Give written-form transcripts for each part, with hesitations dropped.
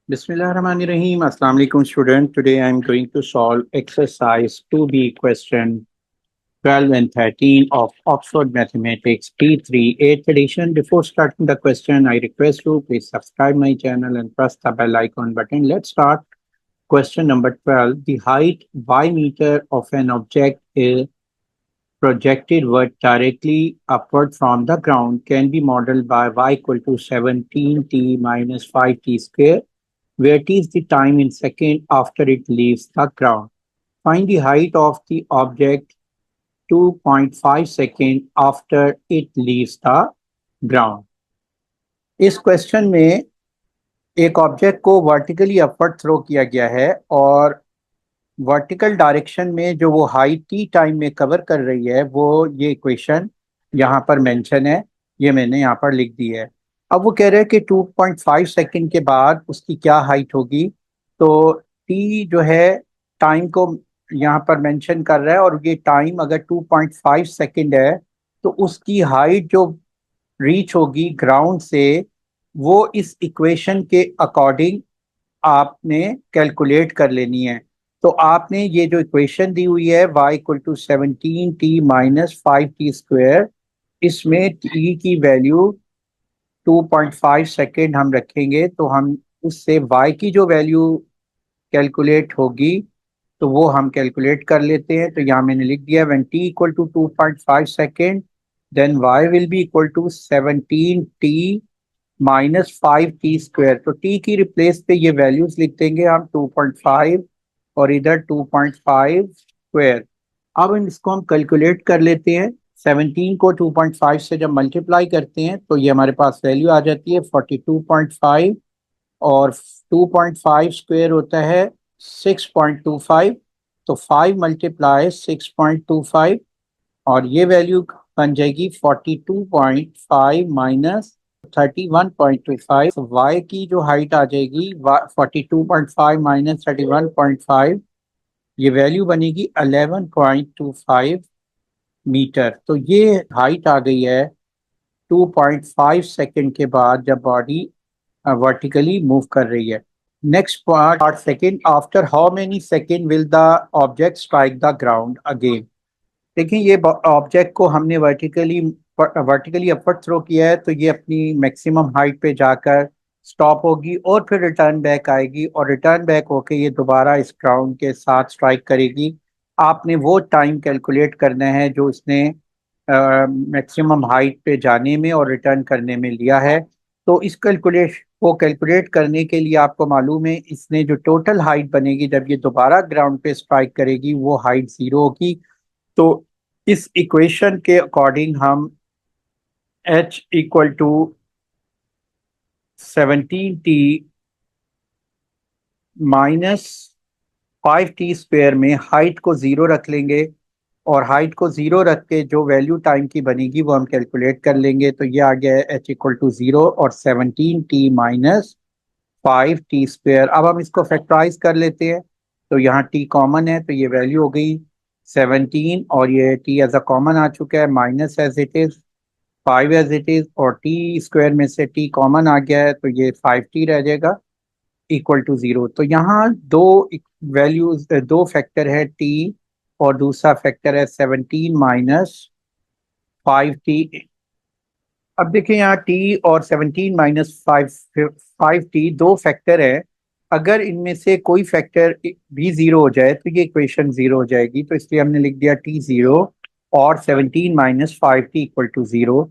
Bismillahirrahmanirrahim. Assalamu alaikum student. Today I am going to solve exercise 2B question 12 and 13 of Oxford Mathematics T3 8th edition. Before starting the question, I request you please subscribe my channel and press the bell icon button. Let's start. Question number 12. The height y meter of an object is projected directly upward from the ground can be modeled by y equal to 17t minus 5t square, where t is the time in second after it leaves the ground. Find the height of the object 2.5 second after it leaves the ground. इस question में एक object को vertically upward throw किया गया है और vertical direction में जो वो हाइट टी टाइम में कवर कर रही है वो ये इक्वेशन यहाँ पर मेंशन है, ये मैंने यहाँ पर लिख दी है। अब वो कह रहे हैं कि 2.5 सेकंड के बाद उसकी क्या हाइट होगी। तो टी जो है टाइम को यहाँ पर मेंशन कर रहा है और ये टाइम अगर 2.5 सेकंड है तो उसकी हाइट जो रीच होगी ग्राउंड से वो इस इक्वेशन के अकॉर्डिंग आपने कैलकुलेट कर लेनी है। तो आपने ये जो इक्वेशन दी हुई है y equal to 17t minus 5t square, इसमें t की वैल्यू 2.5 सेकेंड हम रखेंगे तो हम उससे y की जो वैल्यू कैलकुलेट होगी तो वो हम कैलकुलेट कर लेते हैं। तो यहाँ मैंने लिख दिया when t equal to 2.5 second then y will be equal to 17t minus 5t square. तो t की रिप्लेस पे ये वैल्यूज लिख देंगे हम 2.5 और इधर 2.5 स्क्वायर। अब इसको हम कैलकुलेट कर लेते हैं। 17 को 2.5 से जब मल्टीप्लाई करते हैं तो ये हमारे पास वैल्यू आ जाती है 42.5 और 2.5 स्क्वायर होता है 6.25। तो 5 मल्टीप्लाई 6.25 और ये वैल्यू बन जाएगी 42.5 माइनस 31.25। वाई की जो हाइट आ जाएगी 42.5 माइनस 31.5, ये वैल्यू बनेगी 11.25 मीटर। तो ये हाइट आ गई है 2.5 सेकंड के बाद जब बॉडी वर्टिकली मूव कर रही है। Next part second, after how many second will the object strike the ground again. देखिए ये ऑब्जेक्ट को हमने वर्टिकली अपवर्ड थ्रो किया है तो ये अपनी मैक्सिमम हाइट पे जाकर स्टॉप होगी और फिर रिटर्न बैक आएगी और रिटर्न बैक होके ये दोबारा इस ग्राउंड के साथ स्ट्राइक करेगी। आपने वो टाइम कैलकुलेट करना है जो इसने मैक्सिमम हाइट पे जाने में और रिटर्न करने में लिया है। तो इस कैलकुलेट को कैलकुलेट करने के लिए आपको मालूम है इसने जो टोटल हाइट बनेगी जब ये दोबारा ग्राउंड पे स्ट्राइक करेगी वो हाइट 0 होगी। तो इस इक्वेशन के अकॉर्डिंग हम h equal to 17t minus 5t square में हाइट को 0 रख लेंगे और हाइट को 0 रख के जो वैल्यू टाइम की बनेगी वो हम कैलकुलेट कर लेंगे। तो ये आ गया है h इक्वल टू 0 और 17t माइनस 5t स्क्वेयर। अब हम इसको फैक्टराइज कर लेते हैं तो यहाँ t कॉमन है तो ये वैल्यू हो गई 17 और ये t एज अ कॉमन आ चुका है minus as it is 5 as it is और t स्क्वायर में से t कॉमन आ गया है तो ये 5t रह जाएगा इक्वल टू 0। तो यहाँ दो वैल्यूज, दो फैक्टर है t और दूसरा फैक्टर है 17 माइनस 5t। अब देखिए यहाँ t और 17 माइनस 5t दो फैक्टर है, अगर इनमें से कोई फैक्टर भी 0 हो जाए तो ये इक्वेशन 0 हो जाएगी। तो इसलिए हमने लिख दिया t 0 और 17 माइनस 5t इक्वल टू 0।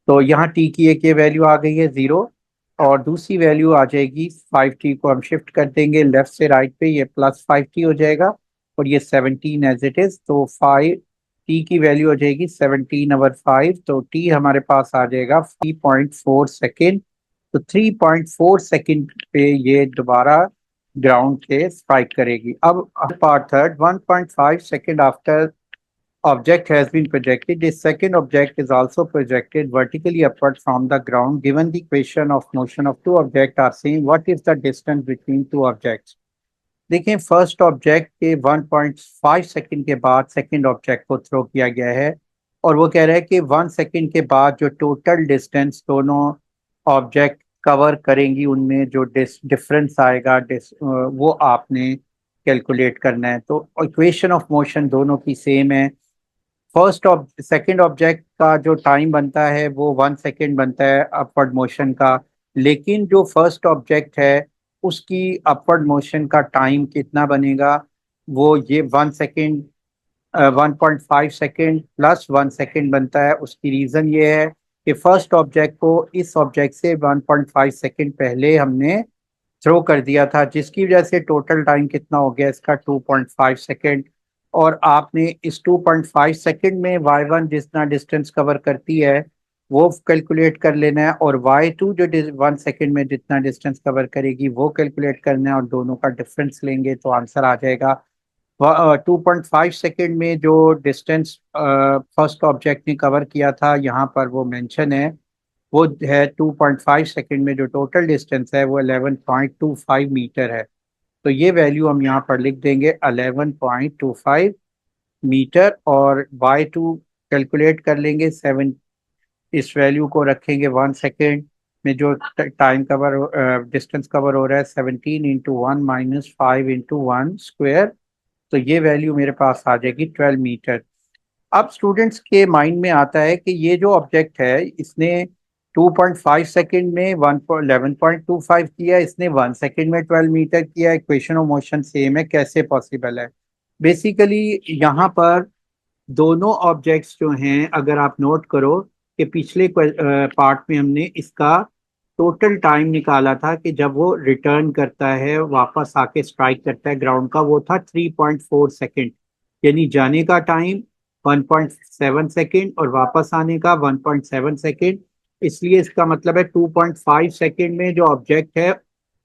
तो यहाँ t की एक ये वैल्यू आ गई है 0 और दूसरी वैल्यू आ जाएगी 5t को हम शिफ्ट कर देंगे लेफ्ट से राइट पे, ये प्लस 5t हो जाएगा और ये 17 एज इट इज। तो 5 टी की वैल्यू हो जाएगी 17/5 तो टी हमारे पास आ जाएगा 3.4 सेकेंड। तो 3.4 सेकेंड पे ये दोबारा ग्राउंड के स्ट्राइक करेगी। अब part third, 1.5 second after object has been projected, a second object is also projected vertically upward from the ground. Given the equation of motion of two objects are same, what is the distance between two objects? देखिए first object के 1.5 second के बाद second object को throw किया गया है और वो कह रहा है कि 1 सेकंड के बाद जो टोटल डिस्टेंस दोनों ऑब्जेक्ट कवर करेंगी उनमें जो डिफरेंस आएगा वो आपने कैलकुलेट करना है। तो इक्वेशन ऑफ मोशन दोनों की सेम है। सेकंड ऑब्जेक्ट का जो टाइम बनता है वो 1 सेकेंड बनता है अपवर्ड मोशन का, लेकिन जो फर्स्ट ऑब्जेक्ट है उसकी अपवर्ड मोशन का टाइम कितना बनेगा, वो ये 1 सेकेंड 1.5 सेकेंड प्लस 1 सेकेंड बनता है। उसकी रीज़न ये है कि फर्स्ट ऑब्जेक्ट को इस ऑब्जेक्ट से 1.5 सेकेंड पहले हमने थ्रो कर दिया था, जिसकी वजह से टोटल टाइम कितना हो गया इसका 2.5 सेकेंड। और आपने इस 2.5 सेकेंड में y1 जितना डिस्टेंस कवर करती है वो कैलकुलेट कर लेना है, और y2 जो 1 सेकेंड में जितना डिस्टेंस कवर करेगी वो कैलकुलेट करना है, और दोनों का डिफरेंस लेंगे तो आंसर आ जाएगा। 2.5 सेकेंड में जो डिस्टेंस फर्स्ट ऑब्जेक्ट ने कवर किया था यहाँ पर वो मेंशन है, वो है 2.5 सेकेंड में जो टोटल डिस्टेंस है वो 11.25 मीटर है। तो ये वैल्यू हम यहाँ पर लिख देंगे 11.25 मीटर, और y2 कैलकुलेट कर लेंगे 7। इस वैल्यू को रखेंगे 1 सेकेंड में जो टाइम कवर डिस्टेंस कवर हो रहा है 17 × 1 - 5 × 1 स्क्वायर। तो ये वैल्यू मेरे पास आ जाएगी 12 मीटर। अब स्टूडेंट्स के माइंड में आता है कि ये जो ऑब्जेक्ट है इसने 2.5 सेकेंड में 11.25 किया, इसने 1 सेकेंड में 12 मीटर किया, इक्वेशन ऑफ मोशन सेम है, कैसे पॉसिबल है। बेसिकली यहाँ पर दोनों ऑब्जेक्ट्स जो हैं, अगर आप नोट करो कि पिछले पार्ट में हमने इसका टोटल टाइम निकाला था कि जब वो रिटर्न करता है वापस आके स्ट्राइक करता है ग्राउंड का, वो था 3.4 सेकेंड। यानी जाने का टाइम 1.7 सेकेंड और वापस आने का 1.7 सेकेंड। इसलिए इसका मतलब है 2.5 सेकेंड में जो ऑब्जेक्ट है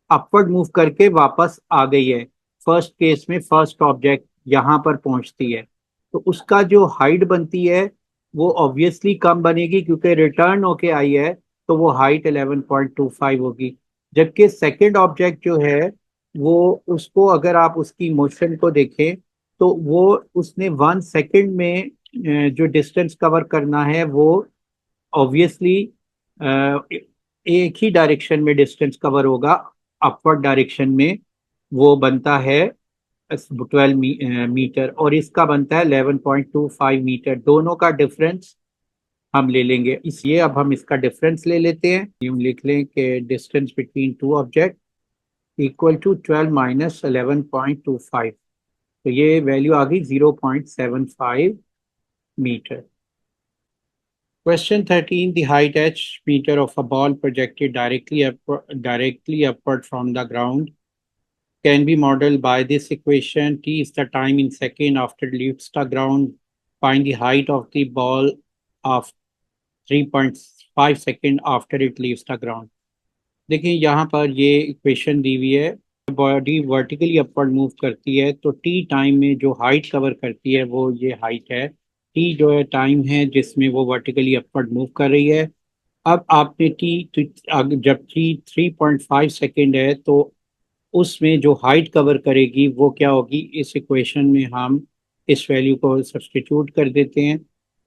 अपवर्ड मूव करके वापस आ गई है। फर्स्ट केस में फर्स्ट ऑब्जेक्ट यहाँ पर पहुंचती है तो उसका जो हाइट बनती है वो ऑब्वियसली कम बनेगी, क्योंकि रिटर्न होके आई है तो वो हाइट 11.25 होगी। जबकि सेकंड ऑब्जेक्ट जो है वो, उसको अगर आप उसकी मोशन को देखें तो वो उसने 1 सेकेंड में जो डिस्टेंस कवर करना है वो ऑब्वियसली एक ही डायरेक्शन में डिस्टेंस कवर होगा, अपवर्ड डायरेक्शन में। वो बनता है 12 मीटर और इसका बनता है 11.25 मीटर। दोनों का डिफरेंस हम ले लेंगे, इसलिए अब हम इसका डिफरेंस ले लेते हैं। यूं लिख लें कि distance between two object equal to 12 minus 11.25। तो ये वैल्यू आ गई 0.75 metre. Question 13. The height h meter of a ball projected directly upward from the ground can be modeled by this equation. T is the time in second after it leaves the ground. Find the height of the ball of 3.5 second after it leaves the ground. देखिए यहाँ पर ये equation दी हुई है, body vertically upward move करती है तो T time में जो हाइट कवर करती है वो ये हाइट है। टी जो है टाइम है जिसमें वो वर्टिकली अपवर्ड मूव कर रही है। अब आपने जब टी 3.5 सेकेंड है तो उसमें जो हाइट कवर करेगी वो क्या होगी, इस इक्वेशन में हम इस वैल्यू को सब्सटीट्यूट कर देते हैं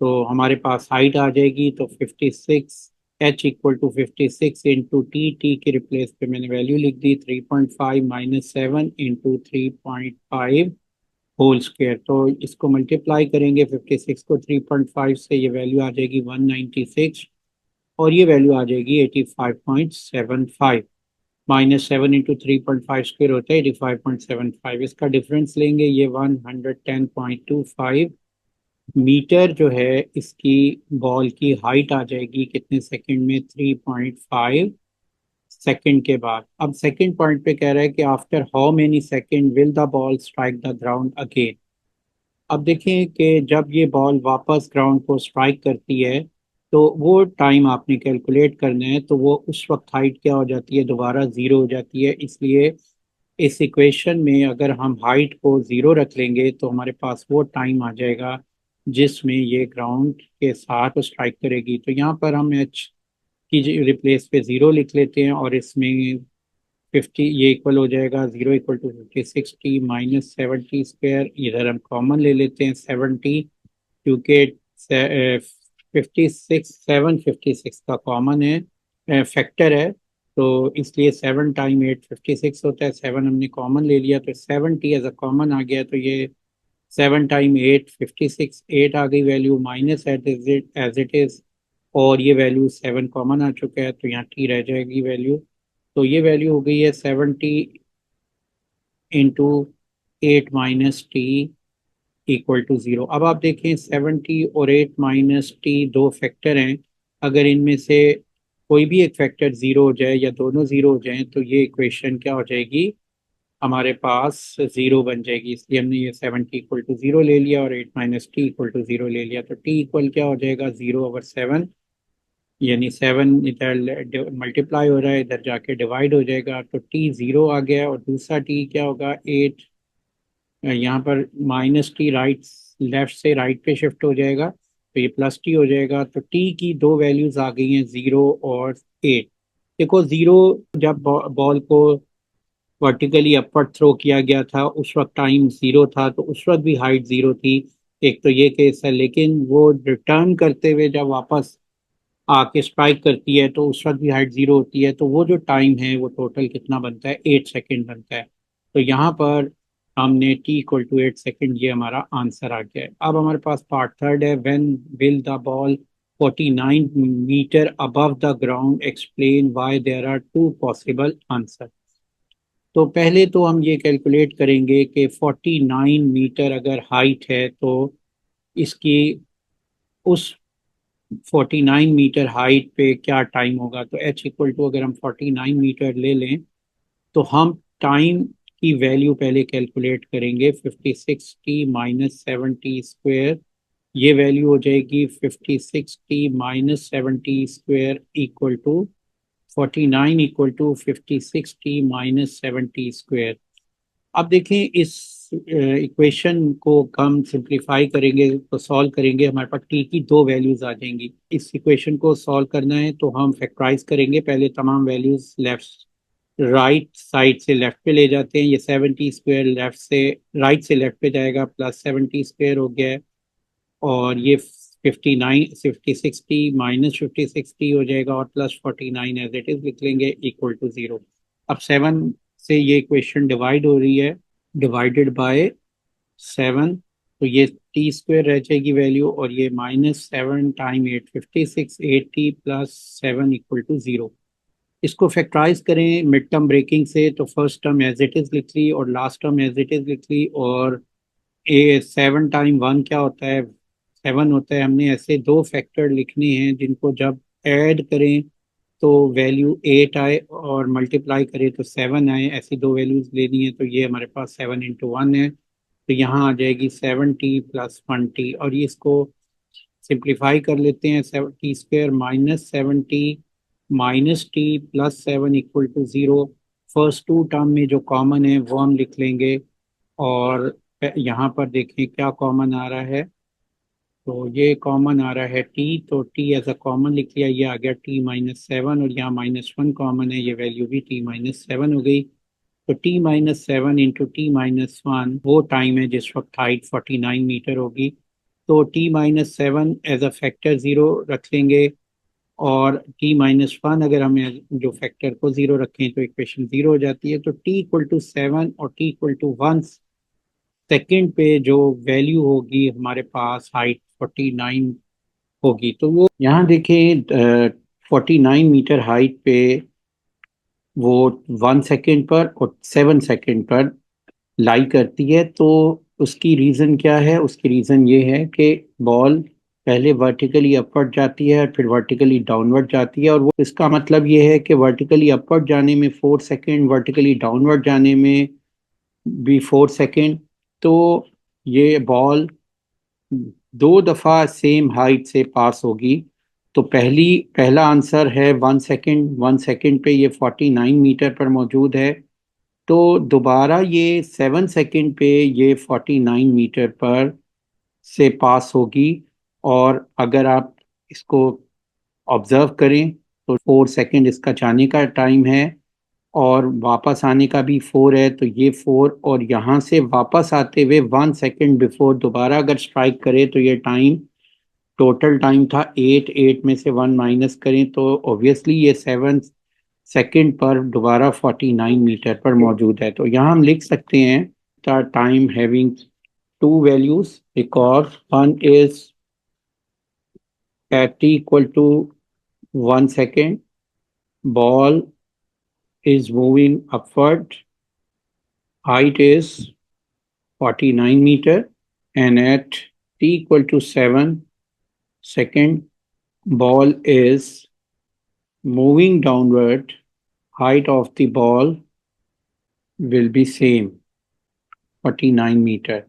तो हमारे पास हाइट आ जाएगी। तो 56 h equal to 56 into t के रिप्लेस पे मैंने वैल्यू लिख दी 3.5 माइनस 7 इंटू 3.5 होल स्क्वायर। तो इसको मल्टीप्लाई करेंगे 56 को 3.5 से, ये वैल्यू आ जाएगी 196 और ये वैल्यू आ जाएगी 85.75। -7 इंटू 3.5 स्क्वायर होता है 85.75। इसका डिफरेंस लेंगे, ये 110.25 मीटर जो है इसकी बॉल की हाइट आ जाएगी कितने सेकंड में, 3.5 सेकंड के बाद। अब सेकंड पॉइंट पे कह रहा है कि after how many second will the ball strike the ground again. अब देखें कि जब ये बॉल वापस ग्राउंड को स्ट्राइक करती है तो वो टाइम आपने कैलकुलेट करना है, तो वो उस वक्त हाइट क्या हो जाती है, दोबारा ज़ीरो हो जाती है। इसलिए इस इक्वेशन में अगर हम हाइट को ज़ीरो रख लेंगे तो हमारे पास वो टाइम आ जाएगा जिसमें ये ग्राउंड के साथ स्ट्राइक करेगी। तो यहाँ पर हम एच की रिप्लेस पे ज़ीरो लिख लेते हैं और इसमें 50 ये इक्वल हो जाएगा 0 इक्वल टू 50 माइनस 70 स्क्वायर। इधर हम कॉमन ले लेते हैं 70, क्योंकि 56 756 का कॉमन है, फैक्टर है। तो इसलिए 7 टाइम 8 56 होता है। 7 हमने कॉमन ले लिया तो 70 एज अ कॉमन आ गया, तो ये 7 टाइम 8 56, 8 आ गई value, minus as it is, और ये वैल्यू 7 कॉमन आ चुका है तो यहाँ टी रह जाएगी वैल्यू। तो ये वैल्यू हो गई है 70 × 8 - टी इक्वल टू 0। अब आप देखें 70 और 8 - टी दो फैक्टर हैं, अगर इनमें से कोई भी एक फैक्टर ज़ीरो हो जाए या दोनों ज़ीरो हो जाएं तो ये इक्वेशन क्या हो जाएगी, हमारे पास ज़ीरो बन जाएगी। इसलिए हमने ये 70 = 0 ले लिया और 8 - टी = 0 ले लिया। तो टी इक्वल क्या हो जाएगा, 0/7, यानी 7 इधर मल्टीप्लाई हो रहा है, इधर जाके डिवाइड हो जाएगा, तो टी 0 आ गया। और दूसरा टी क्या होगा, 8, यहाँ पर -टी राइट, लेफ्ट से राइट पे शिफ्ट हो जाएगा तो ये +टी हो जाएगा। तो टी की दो वैल्यूज आ गई हैं, 0 और 8। देखो 0 जब बॉल को वर्टिकली अपवर्ड थ्रो किया गया था उस वक्त टाइम 0 था, तो उस वक्त भी हाइट 0 थी। एक तो ये केस है, लेकिन वो रिटर्न करते हुए जब वापस आके स्ट्राइक करती है तो उस वक्त भी हाइट 0 होती है, तो वो जो टाइम है वो टोटल कितना बनता है, 8 सेकेंड बनता है। तो यहाँ पर हमने t = 8 सेकेंड, ये हमारा आंसर आ गया है। अब हमारे पास पार्ट थर्ड है, when will the ball 49 metre above the ground, explain why there are two possible answer. तो पहले तो हम ये कैलकुलेट करेंगे कि 49 मीटर अगर हाइट है तो इसकी उस 49 मीटर हाइट पे क्या टाइम होगा। तो h अगर हम 49 मीटर ले लें तो हम टाइम की वैल्यू पहले कैलकुलेट करेंगे, 56t - 70 स्क्वायर, ये वैल्यू हो जाएगी 56t - 70 square equal to 49 = 56t - 70 square. अब देखें इस इक्वेशन को हम सिंप्लीफाई करेंगे तो सॉल्व करेंगे, हमारे पास टी की दो वैल्यूज आ जाएंगी। इस इक्वेशन को सॉल्व करना है तो हम फैक्टराइज करेंगे, पहले तमाम वैल्यूज लेफ्ट राइट साइड से लेफ्ट पे ले जाते हैं। ये 70 स्क्वायर लेफ्ट से राइट से लेफ्ट पे जाएगा, +70 स्क्वायर हो गया है, और ये 56t - 50 हो जाएगा, और +49 एज इट इज लिख लेंगे इक्वल टू 0। अब 7 से ये इक्वेशन डिवाइड हो रही है, डिवाइडेड बाय 7, तो ये t² रह जाएगी वैल्यू, और ये -7 टाइम 8 56, 80 + 7 = 0। इसको फैक्टराइज करें मिड टर्म ब्रेकिंग से, तो first term as it is लिख ली और last term as it is लिख ली। और 7 टाइम 1 क्या होता है, 7 होता है। हमने ऐसे दो फैक्टर लिखने हैं जिनको जब ऐड करें तो वैल्यू 8 आए और मल्टीप्लाई करें तो 7 आए, ऐसी दो वैल्यूज लेनी है। तो ये हमारे पास 7 × 1 है, तो यहाँ आ जाएगी 7t + 1t, और ये इसको सिंप्लीफाई कर लेते हैं। t² -70 - t + 7 = 0। First to term में जो कॉमन है वो हम लिख लेंगे, और यहाँ पर देखें क्या कॉमन आ रहा है, तो ये कॉमन आ रहा है टी, तो टी एज अ कॉमन लिख लिया, ये आ गया t - 7, और यहाँ -1 कॉमन है, ये वैल्यू भी t - 7 हो गई। तो t - 7 × t - 1 वो टाइम है जिस वक्त हाइट 49 मीटर होगी। तो t - 7 एज अ फैक्टर 0 रख लेंगे, और t - 1 अगर हमें जो फैक्टर को 0 रखें तो इक्वेशन 0 हो जाती है। तो t = 7 और t = 1 सेकेंड पे जो वैल्यू होगी हमारे पास हाइट 49 होगी। तो वो यहाँ देखें 49 मीटर हाइट पे वो 1 सेकेंड पर और 7 सेकेंड पर लाई करती है। तो उसकी रीज़न क्या है, उसकी रीज़न ये है कि बॉल पहले वर्टिकली अपवर्ड जाती है और फिर वर्टिकली डाउनवर्ड जाती है, और वो इसका मतलब ये है कि वर्टिकली अपवर्ड जाने में 4 सेकेंड, वर्टिकली डाउनवर्ड जाने में भी 4 सेकेंड। तो ये बॉल दो दफ़ा सेम हाइट से पास होगी। तो पहला आंसर है 1 सेकेंड, 1 सेकेंड पे ये 49 मीटर पर मौजूद है। तो दोबारा ये 7 सेकेंड पे ये 49 मीटर पर से पास होगी। और अगर आप इसको ऑब्जर्व करें तो 4 सेकेंड इसका जाने का टाइम है और वापस आने का भी 4 है, तो ये 4, और यहाँ से वापस आते हुए 1 सेकेंड बिफोर दोबारा अगर स्ट्राइक करे तो ये टाइम, टोटल टाइम था 8, 8 में से 1 माइनस करें तो ऑब्वियसली ये 7 सेकंड पर दोबारा 49 मीटर पर मौजूद है। तो यहाँ हम लिख सकते हैं the time having to values because one is at t equal to 1 second, ball is moving upward, height is 49 meter, and at t equal to 7 second, ball is moving downward, height of the ball will be same 49 meter.